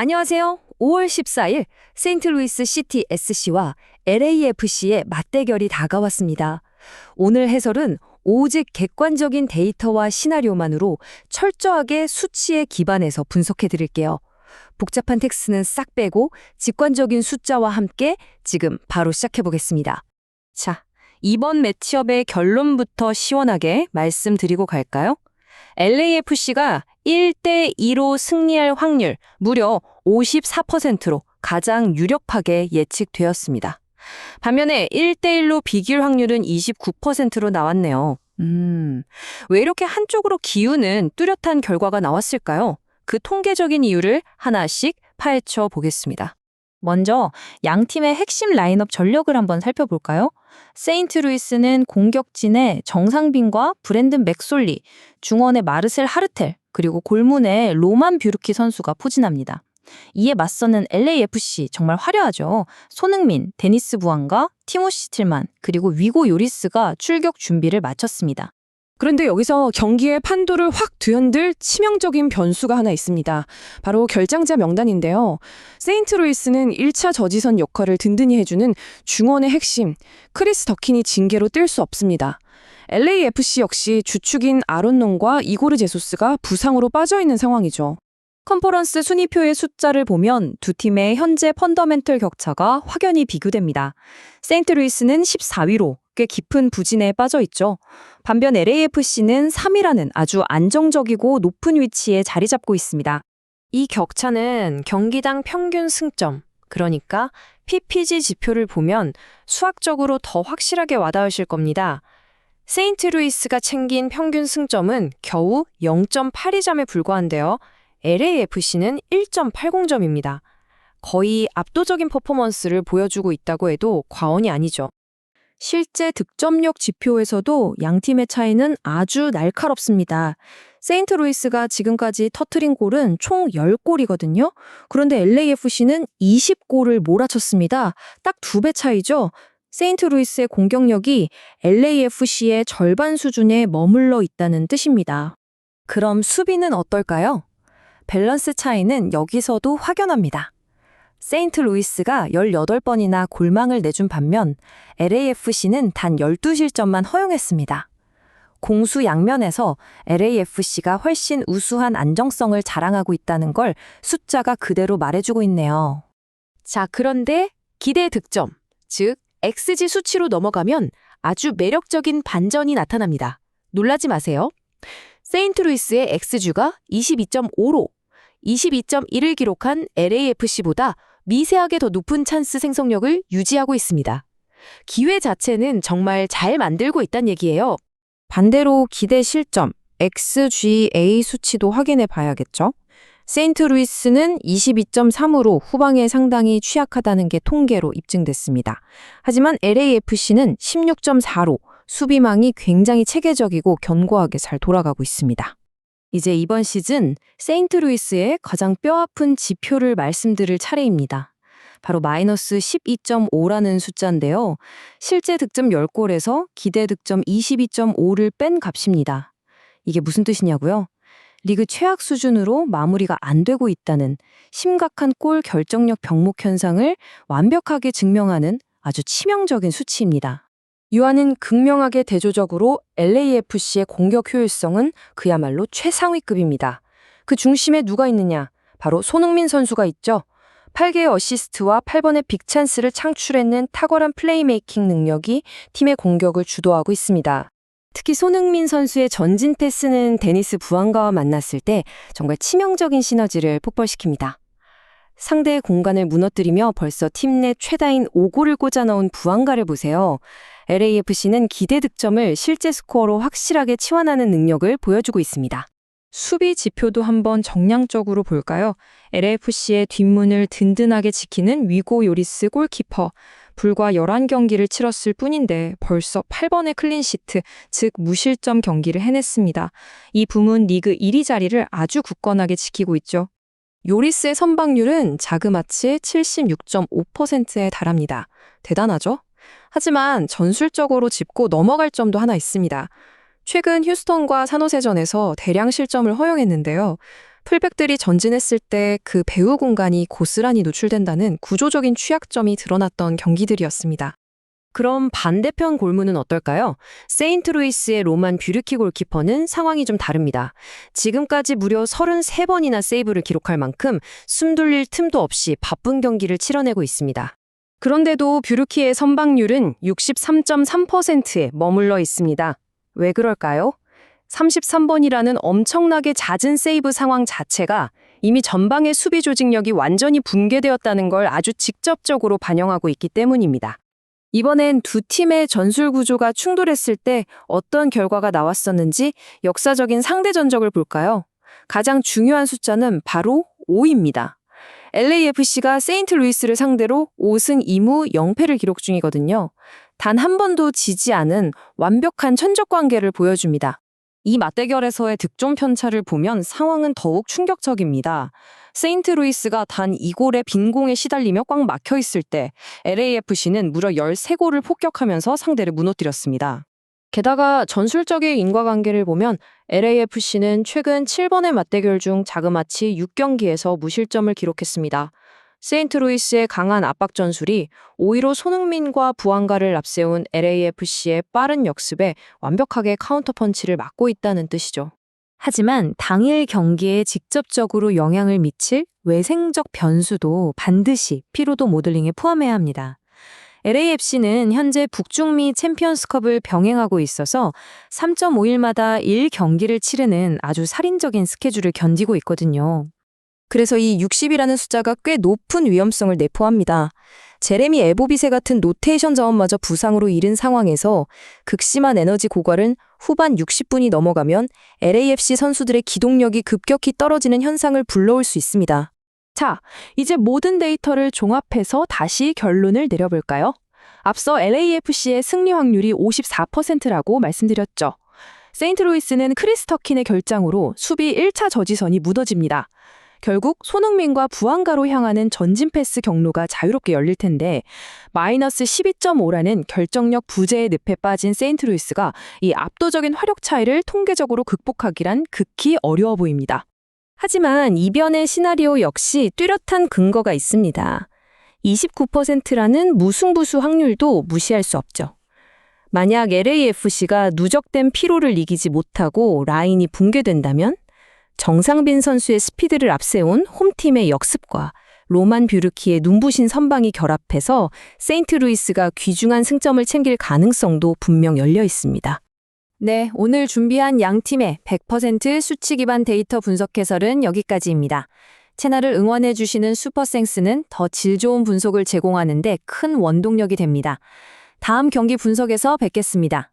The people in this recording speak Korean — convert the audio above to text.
안녕하세요. 5월 14일 세인트루이스 시티 SC와 LAFC의 맞대결이 다가왔습니다. 오늘 해설은 오직 객관적인 데이터와 시나리오만으로 철저하게 수치에 기반해서 분석해 드릴게요. 복잡한 텍스트는 싹 빼고 직관적인 숫자와 함께 지금 바로 시작해 보겠습니다. 자, 이번 매치업의 결론부터 시원하게 말씀드리고 갈까요? LAFC가 1대2로 승리할 확률 무려 54%로 가장 유력하게 예측되었습니다. 반면에 1대1로 비길 확률은 29%로 나왔네요. 왜 이렇게 한쪽으로 기우는 뚜렷한 결과가 나왔을까요? 그 통계적인 이유를 하나씩 파헤쳐 보겠습니다. 먼저 양 팀의 핵심 라인업 전력을 한번 살펴볼까요? 세인트루이스는 공격진에 정상빈과 브랜든 맥솔리, 중원의 마르셀 하르텔, 그리고 골문에 로만 뷰르키 선수가 포진합니다. 이에 맞서는 LAFC 정말 화려하죠. 손흥민, 데니스 부안과 티모시 틸만, 그리고 위고 요리스가 출격 준비를 마쳤습니다. 그런데 여기서 경기의 판도를 확 뒤흔들 치명적인 변수가 하나 있습니다. 바로 결장자 명단인데요. 세인트루이스는 1차 저지선 역할을 든든히 해주는 중원의 핵심, 크리스 더킨이 징계로 뛸 수 없습니다. LAFC 역시 주축인 아론론과 이고르 제수스가 부상으로 빠져있는 상황이죠. 컨퍼런스 순위표의 숫자를 보면 두 팀의 현재 펀더멘털 격차가 확연히 비교됩니다. 세인트루이스는 14위로 꽤 깊은 부진에 빠져 있죠. 반면 LAFC는 3위라는 아주 안정적이고 높은 위치에 자리 잡고 있습니다. 이 격차는 경기당 평균 승점, 그러니까 PPG 지표를 보면 수학적으로 더 확실하게 와닿으실 겁니다. 세인트루이스가 챙긴 평균 승점은 겨우 0.82점에 불과한데요. LAFC는 1.80점입니다. 거의 압도적인 퍼포먼스를 보여주고 있다고 해도 과언이 아니죠. 실제 득점력 지표에서도 양 팀의 차이는 아주 날카롭습니다. 세인트루이스가 지금까지 터트린 골은 총 10골이거든요. 그런데 LAFC는 20골을 몰아쳤습니다. 딱 2배 차이죠. 세인트루이스의 공격력이 LAFC의 절반 수준에 머물러 있다는 뜻입니다. 그럼 수비는 어떨까요? 밸런스 차이는 여기서도 확연합니다. 세인트루이스가 18번이나 골망을 내준 반면 LAFC는 단 12실점만 허용했습니다. 공수 양면에서 LAFC가 훨씬 우수한 안정성을 자랑하고 있다는 걸 숫자가 그대로 말해주고 있네요. 자, 그런데 기대 득점, 즉 XG 수치로 넘어가면 아주 매력적인 반전이 나타납니다. 놀라지 마세요. 세인트루이스의 XG가 22.5로 22.1을 기록한 LAFC보다 미세하게 더 높은 찬스 생성력을 유지하고 있습니다. 기회 자체는 정말 잘 만들고 있다는 얘기예요. 반대로 기대 실점, XGA 수치도 확인해 봐야겠죠? 세인트루이스는 22.3으로 후방에 상당히 취약하다는 게 통계로 입증됐습니다. 하지만 LAFC는 16.4로 수비망이 굉장히 체계적이고 견고하게 잘 돌아가고 있습니다. 이제 이번 시즌 세인트루이스의 가장 뼈아픈 지표를 말씀드릴 차례입니다. 바로 마이너스 12.5라는 숫자인데요. 실제 득점 10골에서 기대 득점 22.5를 뺀 값입니다. 이게 무슨 뜻이냐고요? 리그 최악 수준으로 마무리가 안 되고 있다는 심각한 골 결정력 병목 현상을 완벽하게 증명하는 아주 치명적인 수치입니다. 유아는 극명하게 대조적으로 LAFC의 공격 효율성은 그야말로 최상위급입니다. 그 중심에 누가 있느냐? 바로 손흥민 선수가 있죠. 8개의 어시스트와 8번의 빅찬스를 창출해낸 탁월한 플레이메이킹 능력이 팀의 공격을 주도하고 있습니다. 특히 손흥민 선수의 전진 패스는 데니스 부안과와 만났을 때 정말 치명적인 시너지를 폭발시킵니다. 상대의 공간을 무너뜨리며 벌써 팀 내 최다인 5골을 꽂아 넣은 부안가를 보세요. LAFC는 기대 득점을 실제 스코어로 확실하게 치환하는 능력을 보여주고 있습니다. 수비 지표도 한번 정량적으로 볼까요? LAFC의 뒷문을 든든하게 지키는 위고 요리스 골키퍼. 불과 11경기를 치렀을 뿐인데 벌써 8번의 클린시트, 즉 무실점 경기를 해냈습니다. 이 부문 리그 1위 자리를 아주 굳건하게 지키고 있죠. 요리스의 선방률은 자그마치 76.5%에 달합니다. 대단하죠? 하지만 전술적으로 짚고 넘어갈 점도 하나 있습니다. 최근 휴스턴과 산호세전에서 대량 실점을 허용했는데요. 풀백들이 전진했을 때 그 배후 공간이 고스란히 노출된다는 구조적인 취약점이 드러났던 경기들이었습니다. 그럼 반대편 골문은 어떨까요? 세인트루이스의 로만 뷰르키 골키퍼는 상황이 좀 다릅니다. 지금까지 무려 33번이나 세이브를 기록할 만큼 숨 돌릴 틈도 없이 바쁜 경기를 치러내고 있습니다. 그런데도 뷰르키의 선방률은 63.3%에 머물러 있습니다. 왜 그럴까요? 33번이라는 엄청나게 잦은 세이브 상황 자체가 이미 전방의 수비 조직력이 완전히 붕괴되었다는 걸 아주 직접적으로 반영하고 있기 때문입니다. 이번엔 두 팀의 전술 구조가 충돌했을 때 어떤 결과가 나왔었는지 역사적인 상대 전적을 볼까요? 가장 중요한 숫자는 바로 5입니다. LAFC가 세인트루이스를 상대로 5승 2무 0패를 기록 중이거든요. 단 한 번도 지지 않은 완벽한 천적 관계를 보여줍니다. 이 맞대결에서의 득점 편차를 보면 상황은 더욱 충격적입니다. 세인트루이스가 단 2골의 빈공에 시달리며 꽉 막혀 있을 때 LAFC는 무려 13골을 폭격하면서 상대를 무너뜨렸습니다. 게다가 전술적인 인과관계를 보면 LAFC는 최근 7번의 맞대결 중 자그마치 6경기에서 무실점을 기록했습니다. 세인트루이스의 강한 압박 전술이 5-1로 손흥민과 부안가를 앞세운 LAFC의 빠른 역습에 완벽하게 카운터 펀치를 막고 있다는 뜻이죠. 하지만 당일 경기에 직접적으로 영향을 미칠 외생적 변수도 반드시 피로도 모델링에 포함해야 합니다. LAFC는 현재 북중미 챔피언스컵을 병행하고 있어서 3.5일마다 1경기를 치르는 아주 살인적인 스케줄을 견디고 있거든요. 그래서 이 60이라는 숫자가 꽤 높은 위험성을 내포합니다. 제레미 에보비세 같은 로테이션 자원마저 부상으로 잃은 상황에서 극심한 에너지 고갈은 후반 60분이 넘어가면 LAFC 선수들의 기동력이 급격히 떨어지는 현상을 불러올 수 있습니다. 자, 이제 모든 데이터를 종합해서 다시 결론을 내려볼까요? 앞서 LAFC의 승리 확률이 54%라고 말씀드렸죠. 세인트루이스는 크리스 터킨의 결장으로 수비 1차 저지선이 무너집니다. 결국 손흥민과 부안가로 향하는 전진 패스 경로가 자유롭게 열릴 텐데 마이너스 12.5라는 결정력 부재의 늪에 빠진 세인트루이스가 이 압도적인 화력 차이를 통계적으로 극복하기란 극히 어려워 보입니다. 하지만 이변의 시나리오 역시 뚜렷한 근거가 있습니다. 29%라는 무승부수 확률도 무시할 수 없죠. 만약 LAFC가 누적된 피로를 이기지 못하고 라인이 붕괴된다면 정상빈 선수의 스피드를 앞세운 홈팀의 역습과 로만 뷰르키의 눈부신 선방이 결합해서 세인트루이스가 귀중한 승점을 챙길 가능성도 분명 열려 있습니다. 네, 오늘 준비한 양 팀의 100% 수치 기반 데이터 분석 해설은 여기까지입니다. 채널을 응원해주시는 슈퍼생스는 더 질 좋은 분석을 제공하는 데 큰 원동력이 됩니다. 다음 경기 분석에서 뵙겠습니다.